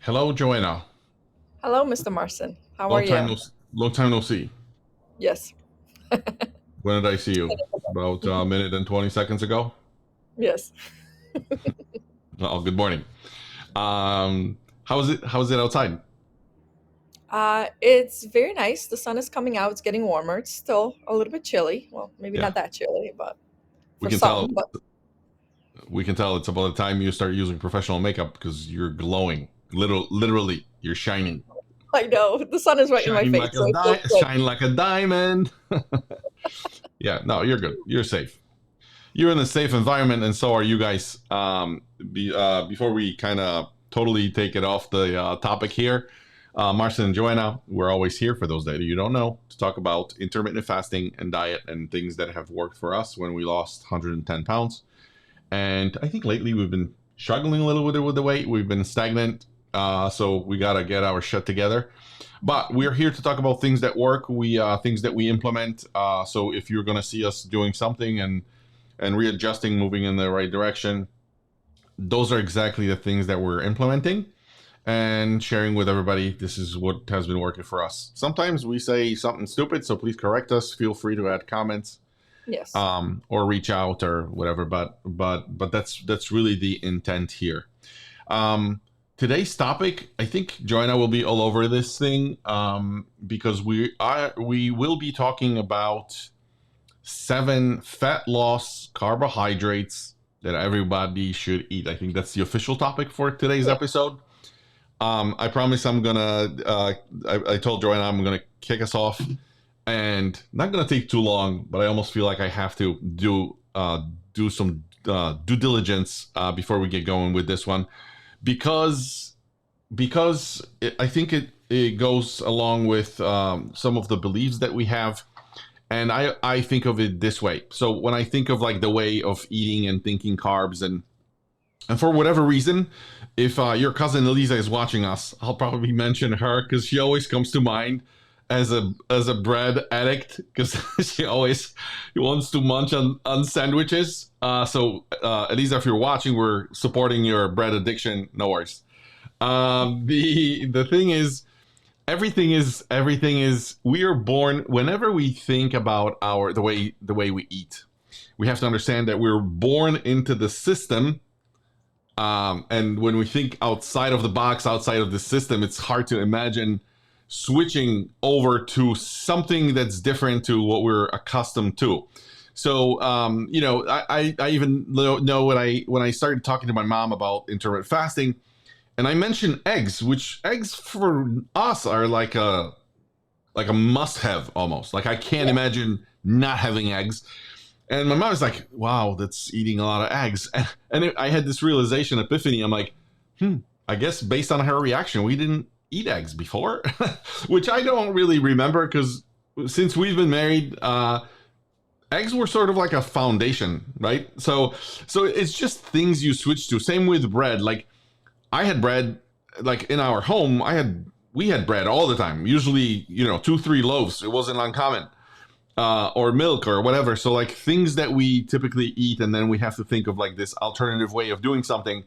Hello, Joanna. Hello, Mr. Marson. How are Long time you? no, long time no see. Yes. When did I see you? About a minute and 20 seconds ago. Yes. Oh, good morning. How is it? How is it outside? It's very nice. The sun is coming out. It's getting warmer. It's still a little bit chilly. Well, maybe Yeah, not that chilly, but we for can tell. some. But We can tell it's about the time you start using professional makeup because you're glowing. Literally, you're shining. I know the sun is right in my Shine face, like so it feels good. shine like a diamond. Yeah, no, you're good. You're safe. You're in a safe environment, and so are you guys. Before we kind of totally take it off the topic here, Marcin and Joanna, we're always here for those that you don't know to talk about intermittent fasting and diet and things that have worked for us when we lost 110 pounds. And I think lately we've been struggling a little bit with the weight. We've been stagnant, so we gotta get our shit together. But we're here to talk about things that work, we things that we implement. So if you're gonna see us doing something and readjusting, moving in the right direction, those are exactly the things that we're implementing and sharing with everybody. This is what has been working for us. Sometimes we say something stupid, so please correct us. Feel free to add comments, Yes. or reach out or whatever. But that's really the intent here. Today's topic, I think Joanna will be all over this thing, because we will be talking about 7 fat loss carbohydrates that everybody should eat. I think that's the official topic for today's Yeah. episode. I promise I'm gonna. I told Joanna I'm gonna kick us off, and not gonna take too long. But I almost feel like I have to do some due diligence before we get going with this one, because I think it goes along with some of the beliefs that we have. And I think of it this way. So when I think of like the way of eating and thinking carbs, and for whatever reason, if your cousin Elisa is watching us, I'll probably mention her because she always comes to mind as a bread addict, because she always wants to munch on sandwiches. So Elisa, if you're watching, we're supporting your bread addiction. No worries. The thing is, everything is we are born. Whenever we think about the way we eat, we have to understand that we're born into the system. And when we think outside of the box, outside of the system, it's hard to imagine switching over to something that's different to what we're accustomed to. So, I even know when I started talking to my mom about intermittent fasting, and I mentioned eggs, which eggs for us are like a must-have almost. Like I can't Yeah. imagine not having eggs. And my mom was like, "Wow, that's eating a lot of eggs." I had this realization, epiphany. I'm like, I guess based on her reaction, we didn't eat eggs before, which I don't really remember because since we've been married, eggs were sort of like a foundation, right? So it's just things you switch to. Same with bread. Like I had bread, like in our home, we had bread all the time. Usually, 2, 3 loaves. It wasn't uncommon, or milk or whatever. So like things that we typically eat, and then we have to think of like this alternative way of doing something.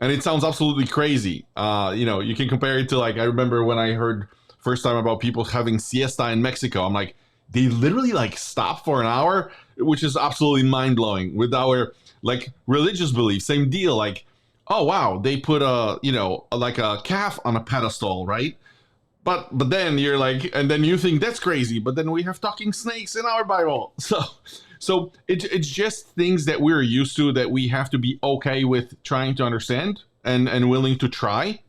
And it sounds absolutely crazy. You can compare it to, like, I remember when I heard first time about people having siesta in Mexico. I'm like, they literally like stop for an hour, which is absolutely mind blowing. With our like religious beliefs, same deal. Like, oh wow, they put like a calf on a pedestal, right? But then you're like, and then you think that's crazy. But then we have talking snakes in our Bible. So it's just things that we're used to, that we have to be okay with trying to understand and willing to try.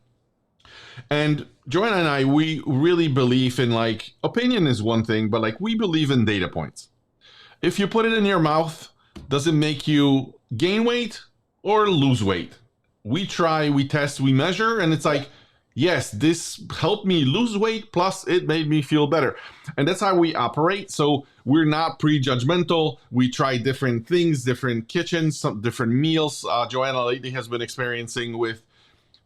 And Joanna and I, we really believe in, like, opinion is one thing, but like we believe in data points. If you put it in your mouth, does it make you gain weight or lose weight? We try, we test, we measure, and it's like, yes, this helped me lose weight, plus it made me feel better. And that's how we operate. So we're not prejudgmental. We try different things, different kitchens, some different meals. Joanna lately has been experiencing with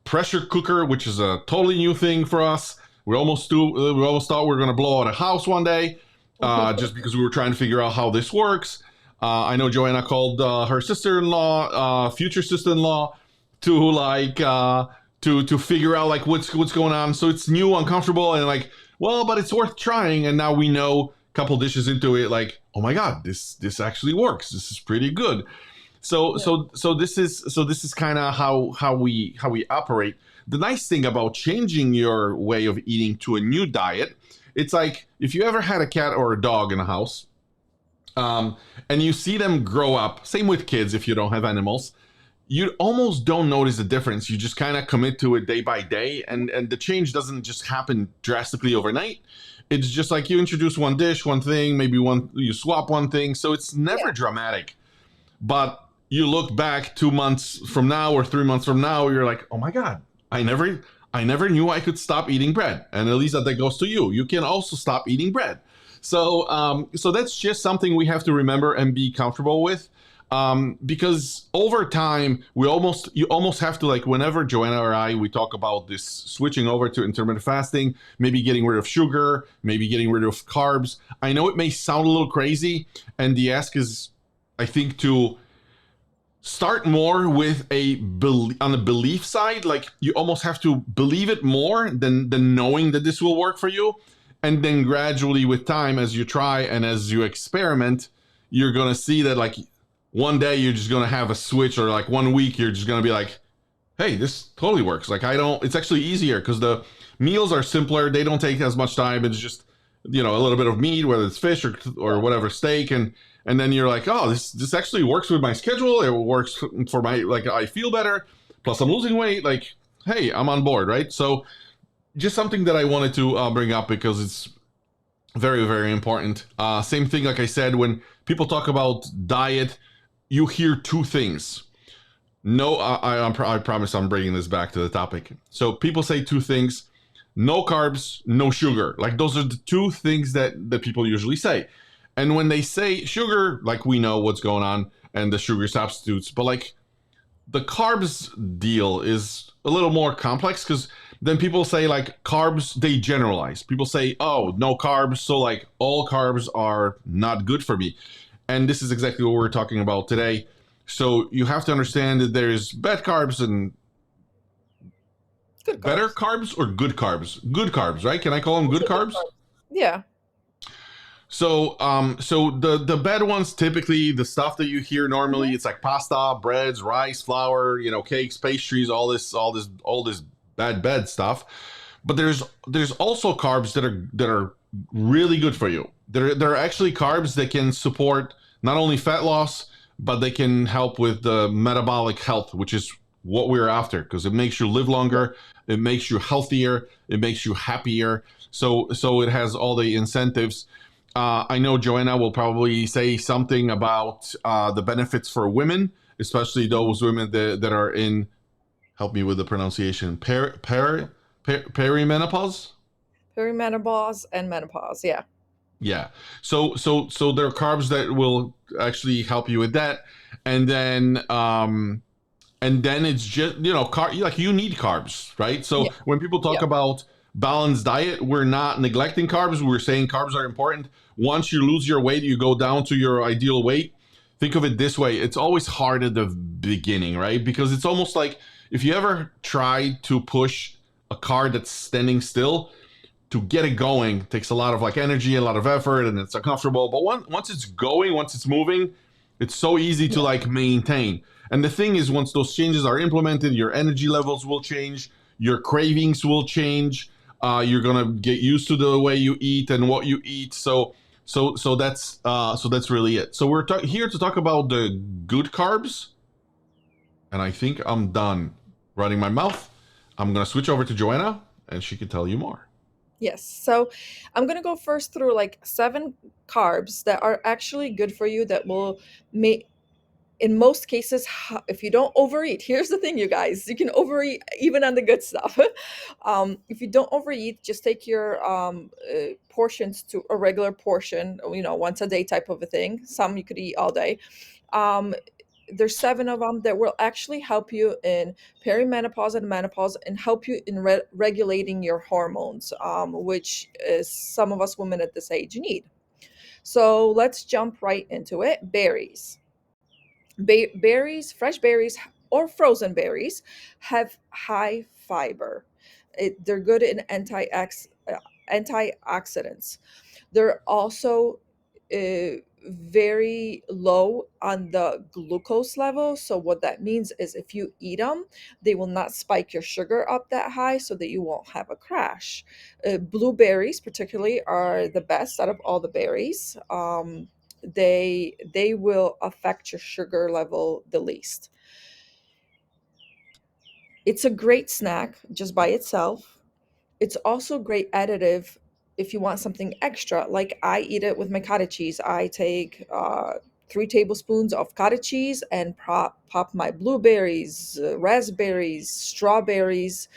pressure cooker, which is a totally new thing for us. We almost thought we were going to blow out a house one day, just because we were trying to figure out how this works. I know Joanna called her sister-in-law, future sister-in-law, to to figure out like what's going on. So it's new, uncomfortable, and like, well, but it's worth trying. And now we know a couple dishes into it, like, oh my god, this actually works. This is pretty good. So Yeah. this is kind of how we operate. The nice thing about changing your way of eating to a new diet, it's like if you ever had a cat or a dog in a house, and you see them grow up. Same with kids if you don't have animals. You almost don't notice the difference. You just kind of commit to it day by day, and the change doesn't just happen drastically overnight. It's just like you introduce one dish, one thing, maybe one you swap one thing, so it's never Yeah. dramatic. But you look back 2 months from now or 3 months from now, you're like, oh my god, I never knew I could stop eating bread. And at least that goes to you. You can also stop eating bread. So that's just something we have to remember and be comfortable with. Because over time, you almost have to, like, whenever Joanna or I we talk about this switching over to intermittent fasting, maybe getting rid of sugar, maybe getting rid of carbs. I know it may sound a little crazy, and the ask is, I think, to start more with on the belief side. Like, you almost have to believe it more than knowing that this will work for you, and then gradually with time, as you try and as you experiment, you're gonna see that, like, one day you're just gonna have a switch, or like 1 week you're just gonna be like, hey, this totally works. Like, it's actually easier because the meals are simpler, they don't take as much time. It's just, a little bit of meat, whether it's fish or whatever, steak, and then you're like, oh, this actually works with my schedule. It works for my, like, I feel better. Plus I'm losing weight. Like, hey, I'm on board, right? So just something that I wanted to bring up because it's very, very important. Same thing, like I said, when people talk about diet, you hear two things. No, I promise I'm bringing this back to the topic. So people say two things: no carbs, no sugar. Like, those are the two things that people usually say. And when they say sugar, like, we know what's going on and the sugar substitutes. But like, the carbs deal is a little more complex, because then people say, like, carbs, they generalize. People say, oh, no carbs, so like all carbs are not good for me. And this is exactly what we're talking about today. So you have to understand that there's bad carbs and Good better carbs. carbs, or good carbs. Good carbs, right? Can I call them good Good carbs? carbs. Yeah. So the bad ones, typically the stuff that you hear normally, Hmm. it's like pasta, breads, rice, flour, cakes, pastries, all this bad stuff. But there's also carbs that are really good for you. There are actually carbs that can support not only fat loss, but they can help with the metabolic health, which is what we're after, because it makes you live longer, it makes you healthier, it makes you happier. So it has all the incentives. I know Joanna will probably say something about the benefits for women, especially those women that are in, help me with the pronunciation, perimenopause. Perimenopause and menopause. Yeah. Yeah. So there are carbs that will actually help you with that, and then it's just, like, you need carbs, right? Yeah. So when people talk Yeah. about balanced diet, we're not neglecting carbs. We're saying carbs are important. Once you lose your weight, you go down to your ideal weight. Think of it this way: it's always hard at the beginning, right? Because it's almost like, if you ever try to push a car that's standing still, to get it going takes a lot of, like, energy, a lot of effort, and it's uncomfortable. But once it's going, once it's moving, it's so easy to, Yeah. like, maintain. And the thing is, once those changes are implemented, your energy levels will change, your cravings will change. You're gonna get used to the way you eat and what you eat. So that's really it. So we're here to talk about the good carbs, and I think I'm done running my mouth. I'm gonna switch over to Joanna, and she can tell you more. Yes. So I'm going to go first through like 7 carbs that are actually good for you that will make, in most cases, if you don't overeat. Here's the thing, you guys, you can overeat even on the good stuff. If you don't overeat, just take your portions to a regular portion, once a day type of a thing. Some you could eat all day. Um, there's 7 of them that will actually help you in perimenopause and menopause, and help you in regulating your hormones, which is some of us women at this age need. So let's jump right into it. Berries. Berries, fresh berries or frozen berries, have high fiber. They're good in antioxidants. They're also very low on the glucose level. So what that means is if you eat them, they will not spike your sugar up that high so that you won't have a crash. Blueberries particularly are the best out of all the berries. They will affect your sugar level the least. It's a great snack just by itself. It's also great additive if you want something extra. Like I eat it with my cottage cheese. I take 3 tablespoons of cottage cheese and pop my blueberries, raspberries, strawberries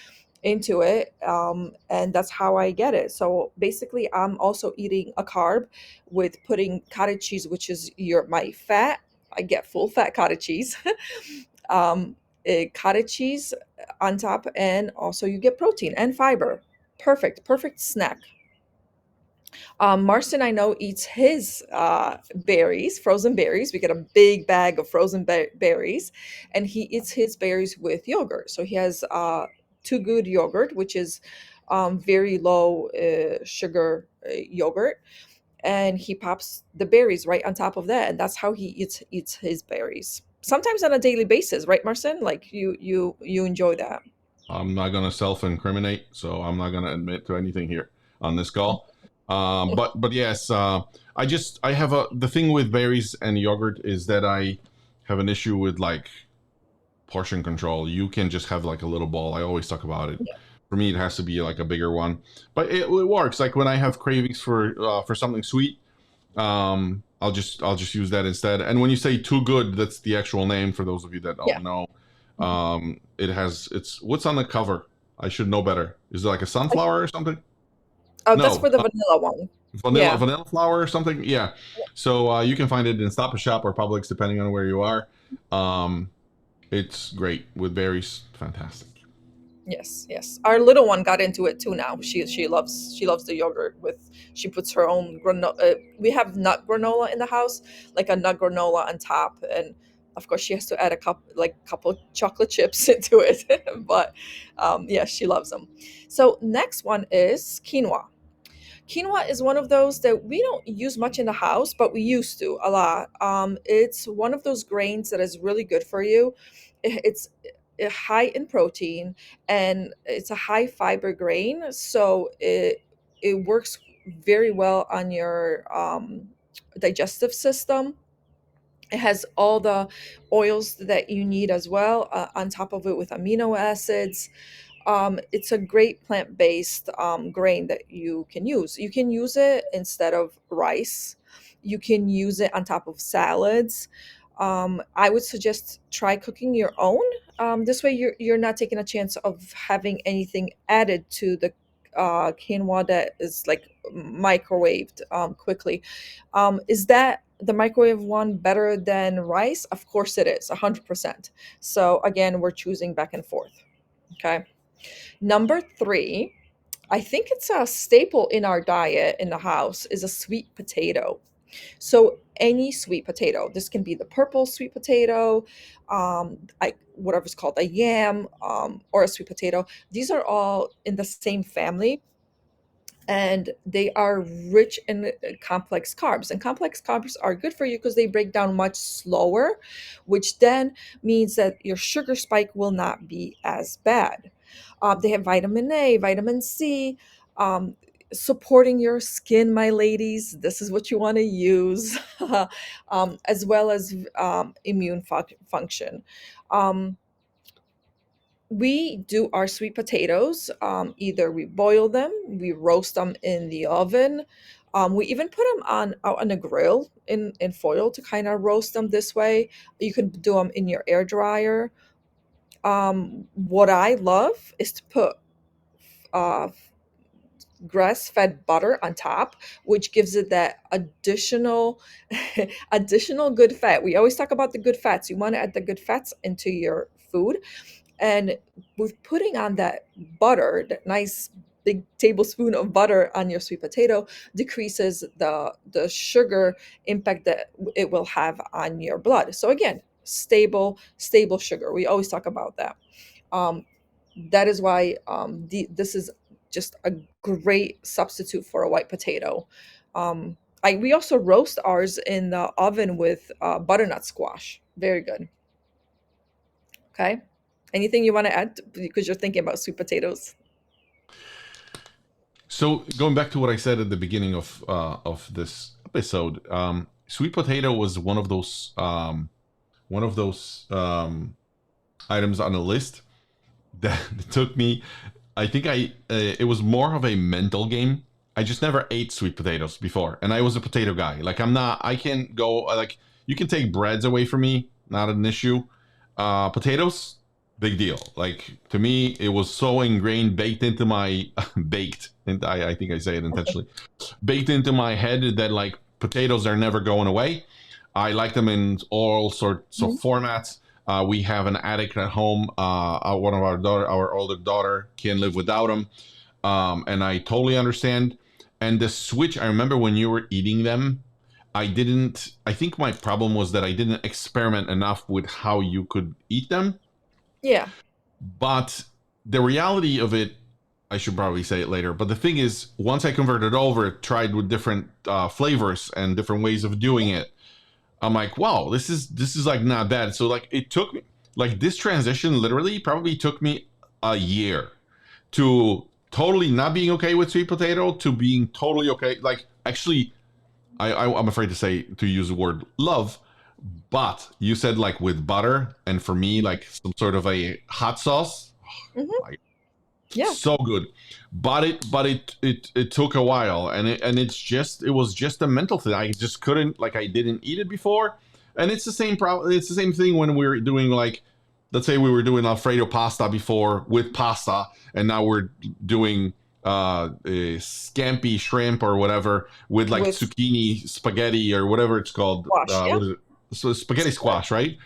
into it. And that's how I get it. So basically, I'm also eating a carb with putting cottage cheese, which is my fat. I get full fat cottage cheese. um, Cottage cheese on top, and also you get protein and fiber. Perfect snack. Marston, I know, eats his berries, frozen berries. We get a big bag of frozen berries, and he eats his berries with yogurt. So he has Too Good yogurt, which is very low sugar yogurt, and he pops the berries right on top of that, and that's how he eats his berries. Sometimes on a daily basis, right, Marston? Like you enjoy that. I'm not gonna self-incriminate, so I'm not gonna admit to anything here on this call. But yes, I have the thing with berries and yogurt is that I have an issue with like portion control. You can just have like a little bowl. I always talk about it. For me, it has to be like a bigger one, but it works. Like when I have cravings for something sweet, I'll just use that instead. And when you say Too Good, that's the actual name for those of you that Yeah. don't know. It's what's on the cover. I should know better. Is it like a sunflower or something? Oh, that's No, for the vanilla one. vanilla Yeah. vanilla flower or something. Yeah. So you can find it in Stop and Shop or Publix, depending on where you are. Um, it's great with berries. Fantastic. Yes. Our little one got into it too now. She loves the yogurt with. She puts her own granola. We have nut granola in the house, like a nut granola on top, and of course she has to add a couple chocolate chips into it. But yeah, she loves them. So next one is quinoa. Quinoa is one of those that we don't use much in the house, but we used to a lot. It's one of those grains that is really good for you. It's high in protein, and it's a high fiber grain, so it works very well on your digestive system. It has all the oils that you need as well, on top of it with amino acids. It's a great plant-based grain that you can use. You can use it instead of rice. You can use it on top of salads. I would suggest try cooking your own. This way, you're not taking a chance of having anything added to the quinoa that is like microwaved quickly. Is that the microwave one better than rice? Of course it is, 100%. So again, we're choosing back and forth. Okay. Number three, I think it's a staple in our diet in the house, is a sweet potato. So any sweet potato, this can be the purple sweet potato, whatever's called a yam, or a sweet potato. These are all in the same family, and they are rich in complex carbs. And complex carbs are good for you because they break down much slower, which then means that your sugar spike will not be as bad. They have vitamin A, vitamin C, um, supporting your skin, my ladies. This is what you want to use, as well as immune function. Um, we do our sweet potatoes. Either we boil them, we roast them in the oven. We even put them out on a grill in foil to kind of roast them this way. You can do them in your air dryer. What I love is to put uh, grass-fed butter on top, which gives it that additional additional good fat. We always talk about the good fats. You want to add the good fats into your food, and with putting on that butter, that nice big tablespoon of butter on your sweet potato, decreases the sugar impact that it will have on your blood. So again, stable sugar. We always talk about that. Um, that is why this is just a great substitute for a white potato. We also roast ours in the oven with butternut squash. Very good. Okay. Anything you want to add because you're thinking about sweet potatoes? So going back to what I said at the beginning of this episode, sweet potato was one of those items on the list that took me. I think it was more of a mental game. I just never ate sweet potatoes before, and I was a potato guy. Like I'm not. I can go like you can take breads away from me, not an issue. Potatoes, big deal. Like to me, it was so ingrained, baked into my baked. And I think I say it intentionally, baked into my head that like potatoes are never going away. I like them in all sorts of Mhm. formats. We have an addict at home. One of our older daughter, can't live without them, and I totally understand. And the switch, I remember when you were eating them, I didn't. I think my problem was that I didn't experiment enough with how you could eat them. Yeah. But the reality of it, I should probably say it later. But the thing is, once I converted over, tried with different flavors and different ways of doing it, I'm like, wow, this is like not bad. So like it took me like this transition literally probably took me a year to totally not being okay with sweet potato to being totally okay. Like actually, I'm afraid to say to use the word love, but you said like with butter, and for me like some sort of a hot sauce. Hmm. Like Yeah. so good, but it took a while, and it was just a mental thing. I just couldn't like I didn't eat it before, and it's the same problem. It's the same thing when we're doing like, let's say we were doing Alfredo pasta before with pasta, and now we're doing a scampi shrimp or whatever with like With zucchini spaghetti or whatever it's called. squash. Yeah. What is it? So spaghetti squash, right?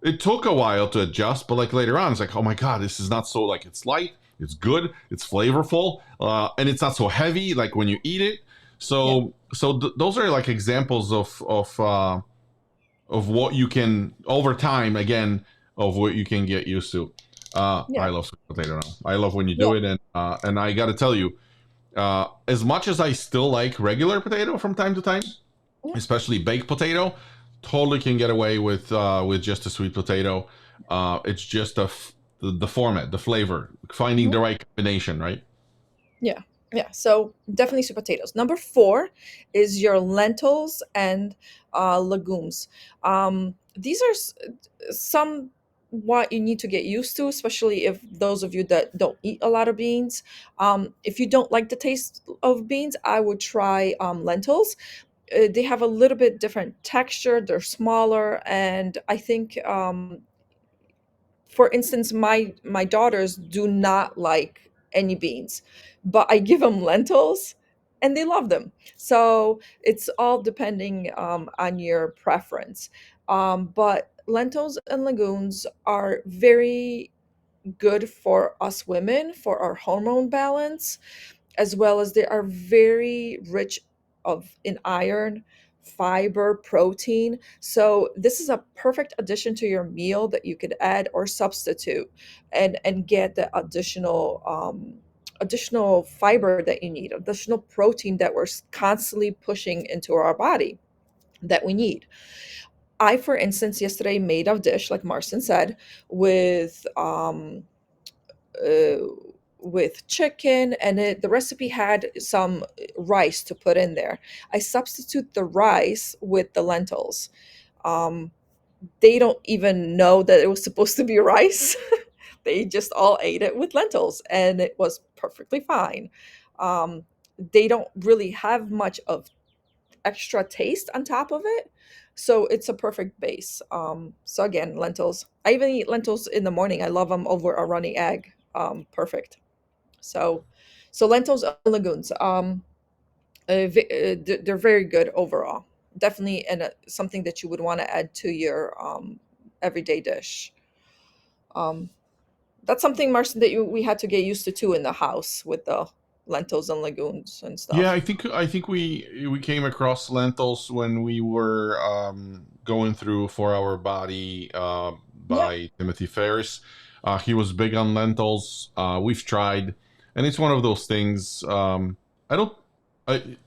It took a while to adjust, but like later on, it's like, oh my god, this is not so like it's light, it's good, it's flavorful, and it's not so heavy like when you eat it. Yeah. Those are like examples of what you can over time again of what you can get used to. Yeah. I love sweet potato now. I love when you Yeah. do it, and I got to tell you, as much as I still like regular potato from time to time, Mhm. especially baked potato, totally can get away with just a sweet potato. It's just the format, the flavor, finding Mhm. the right combination, right? Yeah. Yeah. So definitely sweet potatoes. Number four is your lentils and legumes. These are some what you need to get used to, especially if those of you that don't eat a lot of beans. If you don't like the taste of beans, I would try lentils. They have a little bit different texture. They're smaller, and I think for instance, my daughters do not like any beans, but I give them lentils and they love them. So it's all depending on your preference. But lentils and legumes are very good for us women for our hormone balance, as well as they are very rich of in iron, fiber, protein. So this is a perfect addition to your meal that you could add or substitute and get the additional fiber that you need, additional protein that we're constantly pushing into our body that we need. I, for instance, yesterday made a dish, like Marcin said, with uh, with chicken, and the recipe had some rice to put in there. I substitute the rice with the lentils. Um, they don't even know that it was supposed to be rice. They just all ate it with lentils, and it was perfectly fine. They don't really have much of extra taste on top of it. So it's a perfect base. So again, lentils. I even eat lentils in the morning. I love them over a runny egg. Perfect. So, so lentils and legumes. They're very good overall. Definitely, and something that you would want to add to your everyday dish. Um, that's something, Marcin, that we had to get used to too in the house with the lentils and legumes and Yeah, stuff. I think we came across lentils when we were going through 4 Hour Body Yeah. by Timothy Ferris. He was big on lentils. We've tried, and it's one of those things. I don't. I,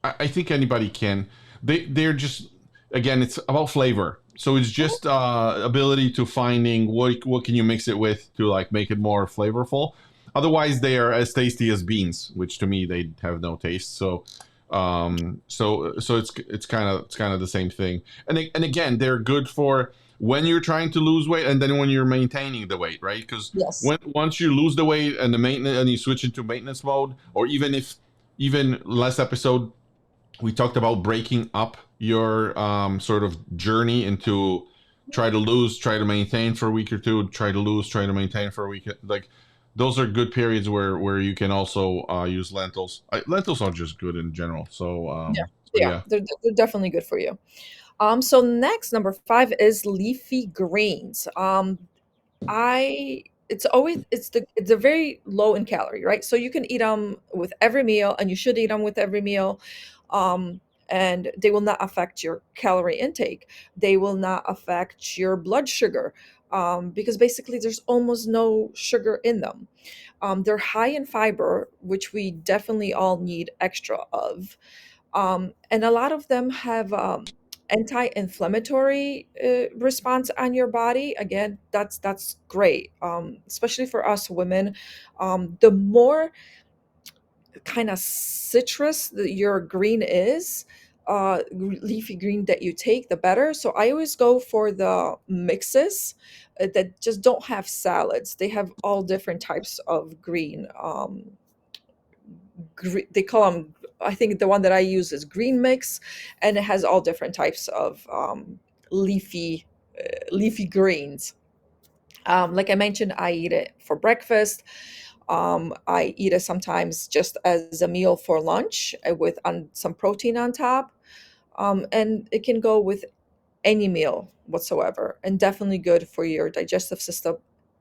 I think anybody can. They're just, again, it's about flavor. So it's Mhm. just ability to finding what can you mix it with to like make it more flavorful. Otherwise, they are as tasty as beans, which to me they have no taste. So it's kind of the same thing. And again, they're good for when you're trying to lose weight and then when you're maintaining the weight, right? Because Yes. when once you lose the weight and the maintenance and you switch into maintenance mode, or even last episode we talked about breaking up your sort of journey into try to lose, try to maintain for a week or two, try to lose, try to maintain for a week. Like those are good periods where you can also use lentils. Lentils are just good in general. So Yeah, so yeah, yeah, they're definitely good for you. So next, number 5 is leafy greens. I it's a very low in calorie, right? So you can eat them with every meal, and you should eat them with every meal. Um, and they will not affect your calorie intake. They will not affect your blood sugar, because basically there's almost no sugar in them. They're high in fiber, which we definitely all need extra of. And a lot of them have anti-inflammatory response on your body. Again, that's great, especially for us women. The more kind of citrus that your green is, leafy green that you take, the better. So I always go for the mixes that just don't have salads. They have all different types of green. They call them, I think the one that I use is green mix, and it has all different types of leafy leafy greens. Like I mentioned, I eat it for breakfast. I eat it sometimes just as a meal for lunch, with some protein on top. And it can go with any meal whatsoever, and definitely good for your digestive system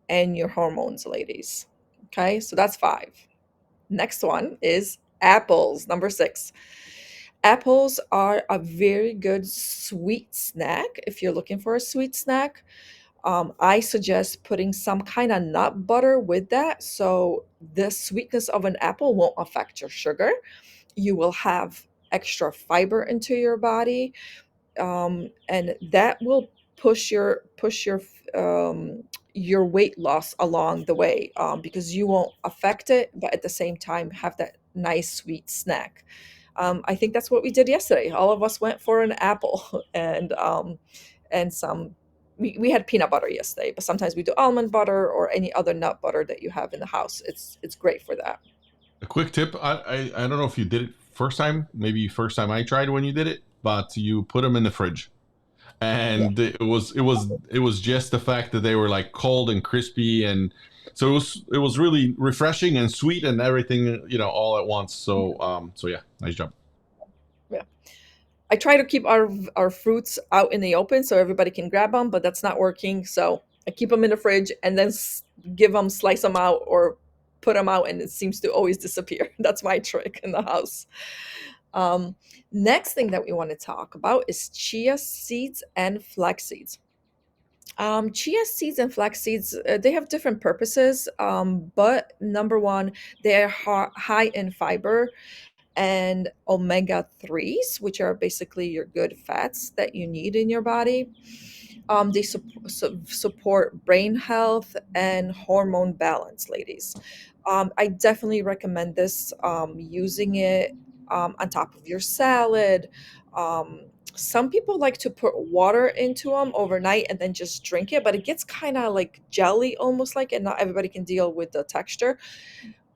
and your hormones, ladies. Okay, so that's 5. Next one is apples, number 6. Apples are a very good sweet snack if you're looking for a sweet snack. I suggest putting some kind of nut butter with that, so the sweetness of an apple won't affect your sugar. You will have extra fiber into your body, and that will push your weight loss along the way, because you won't affect it, but at the same time have that nice sweet snack. I think that's what we did yesterday. All of us went for an apple and some. We had peanut butter yesterday, but sometimes we do almond butter or any other nut butter that you have in the house. It's great for that. a quick tip. I don't know if you did it first time, maybe first time I tried when you did it, but you put them in the fridge Yeah. and it was just the fact that they were like cold and crispy, and so it was really refreshing and sweet and everything, all at once. So yeah, nice job. Yeah. I try to keep our fruits out in the open so everybody can grab them, but that's not working. So I keep them in the fridge and then give them, slice them out, or put them out, and it seems to always disappear. That's my trick in the house. Um, Next thing that we want to talk about is chia seeds and flax seeds. Chia seeds and flax seeds, they have different purposes, but number one, they are high in fiber and omega 3s, which are basically your good fats that you need in your body. They support brain health and hormone balance, ladies. I definitely recommend this, using it on top of your salad. Some people like to put water into them overnight and then just drink it, but it gets kind of like jelly almost like, and not everybody can deal with the texture.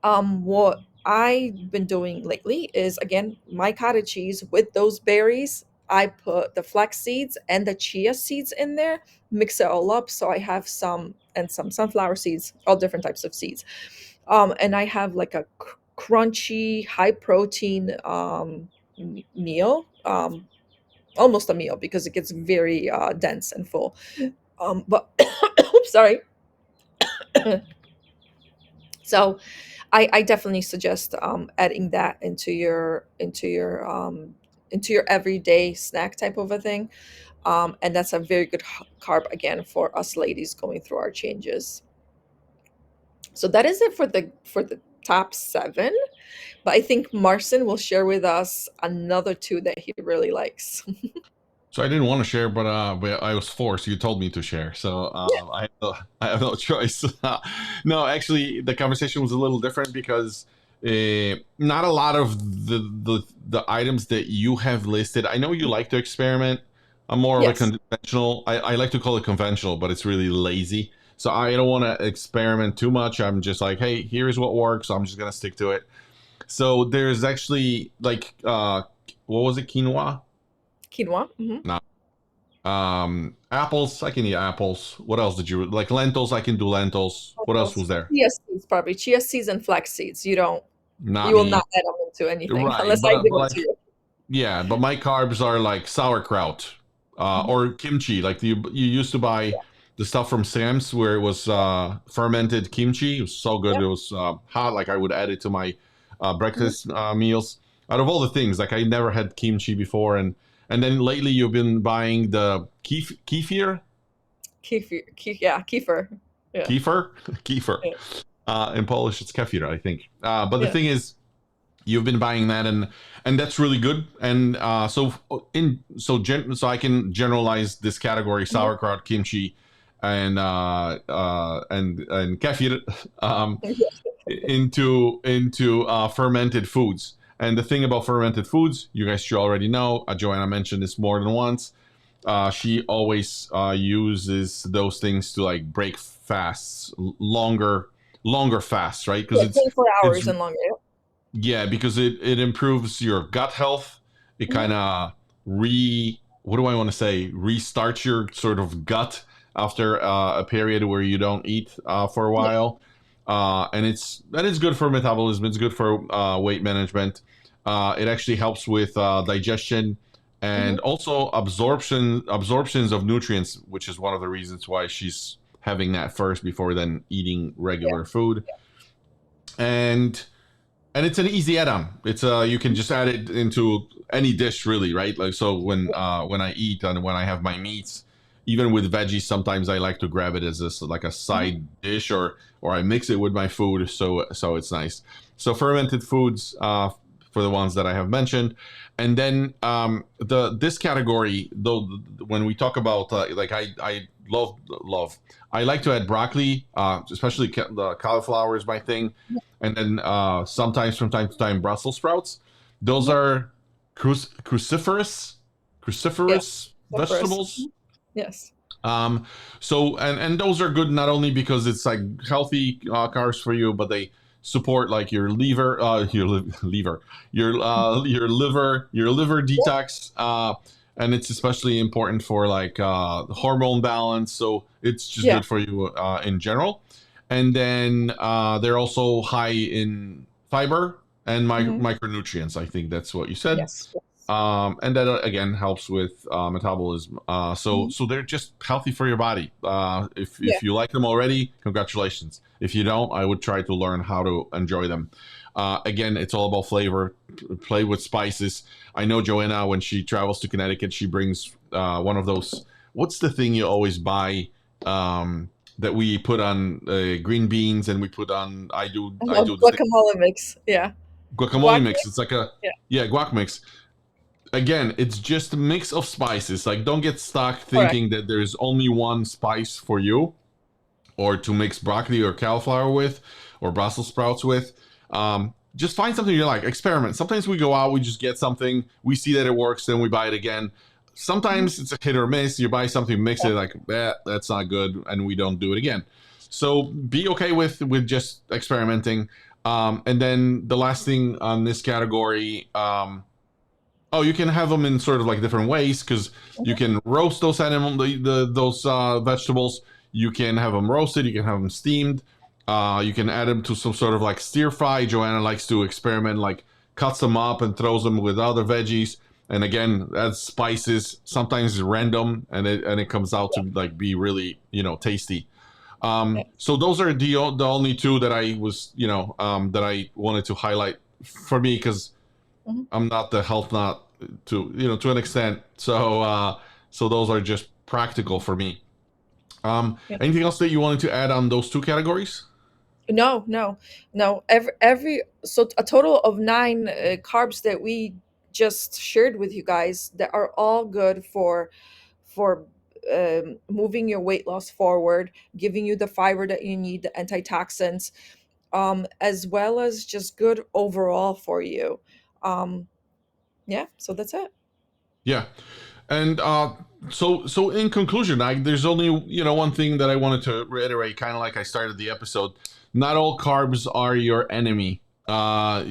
What I've been doing lately is, again, my cottage cheese with those berries. I put the flax seeds and the chia seeds in there, mix it all up. So I have some sunflower seeds, all different types of seeds. And I have like a crunchy, high protein meal, almost a meal because it gets very dense and full. But oops, sorry. So I definitely suggest adding that into your everyday snack type of a thing, and that's a very good carb again for us ladies going through our changes. So that is it for the top 7. But I think Marcin will share with us another 2 that he really likes. So I didn't want to share, but I was forced. You told me to share, so Yeah. I have no choice. No, actually, the conversation was a little different because not a lot of the items that you have listed. I know you like to experiment. I'm more of a Yes. conventional. I like to call it conventional, but it's really lazy. So I don't want to experiment too much. I'm just like, hey, here's what works. I'm just gonna stick to it. So there's actually like, what was it, quinoa? Quinoa. Hmm. No. Apples, I can eat apples. What else did you like? Lentils, I can do lentils. What else was there? Chia seeds, probably chia seeds and flax seeds. Not You will not me. add them into anything Right, unless I give but them to like, you. yeah, but my carbs are like sauerkraut, Mhm. or kimchi. Like you used to buy the stuff from Sam's where it was fermented kimchi. It was so good. Yeah. It was hot. Like I would add it to my breakfast meals. Out of all the things, like I never had kimchi before, and then lately you've been buying the kefir, Yeah, kefir. Yeah. kefir, kefir. Yeah. In Polish, it's kefir, I think. But the Yeah. thing is, you've been buying that, and that's really good. And so I can generalize this category: Mhm. sauerkraut, kimchi, and kefir um, into fermented foods. And the thing about fermented foods, you guys should already know. Joanna mentioned this more than once. She always uses those things to like break fasts, longer fasts, right? Because Yeah, it's 24 it's hours and longer. yeah, because it improves your gut health. It Mhm. kind of what do I want to say? Restarts your sort of gut after a period where you don't eat for a Yeah. while, and that is good for metabolism. It's good for weight management. It actually helps with digestion Mhm. and also absorptions of nutrients, which is one of the reasons why she's having that first before then eating Yeah. regular food. And it's an easy add-on. It's you can just add it into any dish, really, right? Like so when I eat and when I have my meats, even with veggies, sometimes I like to grab it as this like a Mhm. side dish, or I mix it with my food, so it's nice. So fermented foods, for the ones that I have mentioned, and then the this category though, when we talk about like I love I like to add broccoli, especially the cauliflower is my thing, and then sometimes from time to time Brussels sprouts. Those Mhm. are Yeah. cruciferous So first. vegetables. Yes. Um, so and those are good not only because it's like healthy carbs for you, but they support like your liver, liver, your liver Yeah. detox. And it's especially important for like hormone balance. So it's just Yeah. good for you in general. And then they're also high in fiber and Mhm. micronutrients. I think that's what you said. Yes. Yes. And that again helps with metabolism. So Mhm. so they're just healthy for your body. Yeah. If you like them already, congratulations. If you don't, I would try to learn how to enjoy them. Again, it's all about flavor. Play with spices. I know Joanna, when she travels to Connecticut, she brings one of those. What's the thing you always buy? That we put on green beans and we put on. I do the same Guacamole mix. Yeah. guacamole Guac mix. mix. It's like a Yeah. yeah guac mix. Again, it's just a mix of spices. Like, don't get stuck Correct. thinking that there's only one spice for you, or to mix broccoli or cauliflower with, or Brussels sprouts with. Just find something you like. Experiment. Sometimes we go out, we just get something, we see that it works, then we buy it again. Mhm. Sometimes it's a hit or miss. You buy something, mix Yeah. it, like, that's not good, and we don't do it again. So be okay with just experimenting. And then the last thing on this category, oh, you can have them in sort of like different ways because you Mhm. can roast those those vegetables. You can have them roasted. You can have them steamed. You can add them to some sort of like stir fry. Joanna likes to experiment, like cuts them up and throws them with other veggies. And again, adds spices. Sometimes it's random, and it comes out to like be really tasty. Yeah. So those are the only two that I was that I wanted to highlight for me because Mhm. I'm not the health nut to an extent. So those are just practical for me. Yeah. Anything else that you wanted to add on those two categories? No, no, no. Every so a total of nine carbs that we just shared with you guys that are all good for moving your weight loss forward, giving you the fiber that you need, the antioxidants, as well as just good overall for you. Um, yeah, so that's it. Yeah. And so in conclusion, there's only one thing that I wanted to reiterate, kind of like I started the episode. Not all carbs are your enemy. A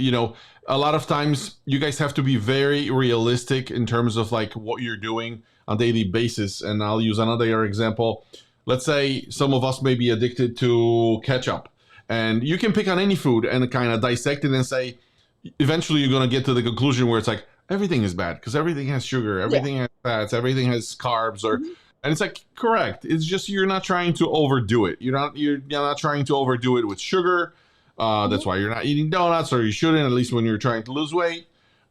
lot of times you guys have to be very realistic in terms of like what you're doing on a daily basis. And I'll use another example. Let's say some of us may be addicted to ketchup, and you can pick on any food and kind of dissect it and say, eventually you're going to get to the conclusion where it's like everything is bad because everything has sugar, Yeah. everything has fats, everything has carbs, or Mhm. and it's like correct. It's just you're not trying to overdo it. You're not trying to overdo it with sugar. That's Mhm. why you're not eating donuts, or you shouldn't, at least when you're trying to lose weight.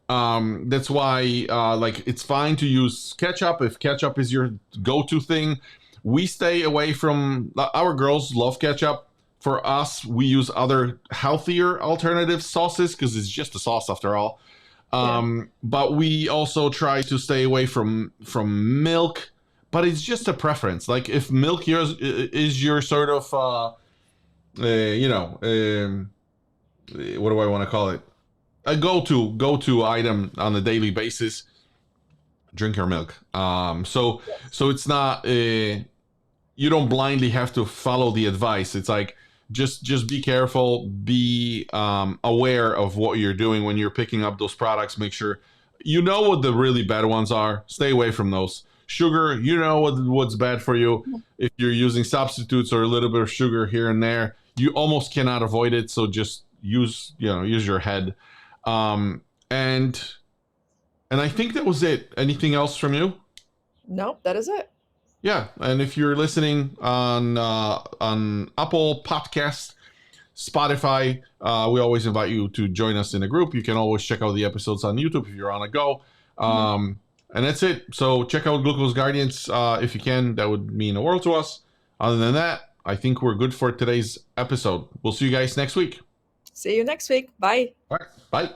That's why like it's fine to use ketchup if ketchup is your go-to thing. We stay away from our girls love ketchup. For us, we use other healthier alternative sauces because it's just a sauce after all. Yeah. But we also try to stay away from milk. But it's just a preference. Like if milk is your sort of what do I want to call it? A go to item on a daily basis. Drink your milk. Yes. So it's not you don't blindly have to follow the advice. It's like just be careful, be aware of what you're doing when you're picking up those products. Make sure you know what the really bad ones are. Stay away from those. Sugar, you know what's bad for you. If you're using substitutes or a little bit of sugar here and there, you almost cannot avoid it. So just use your head. Um, and and I think that was it. Anything else from you? No, that is it. Yeah, and if you're listening on Apple Podcasts, Spotify, we always invite you to join us in a group. You can always check out the episodes on YouTube if you're on a go. Mhm. And that's it. So check out Glucose Guardians if you can. That would mean the world to us. Other than that, I think we're good for today's episode. We'll see you guys next week. See you next week. Bye. All right, bye.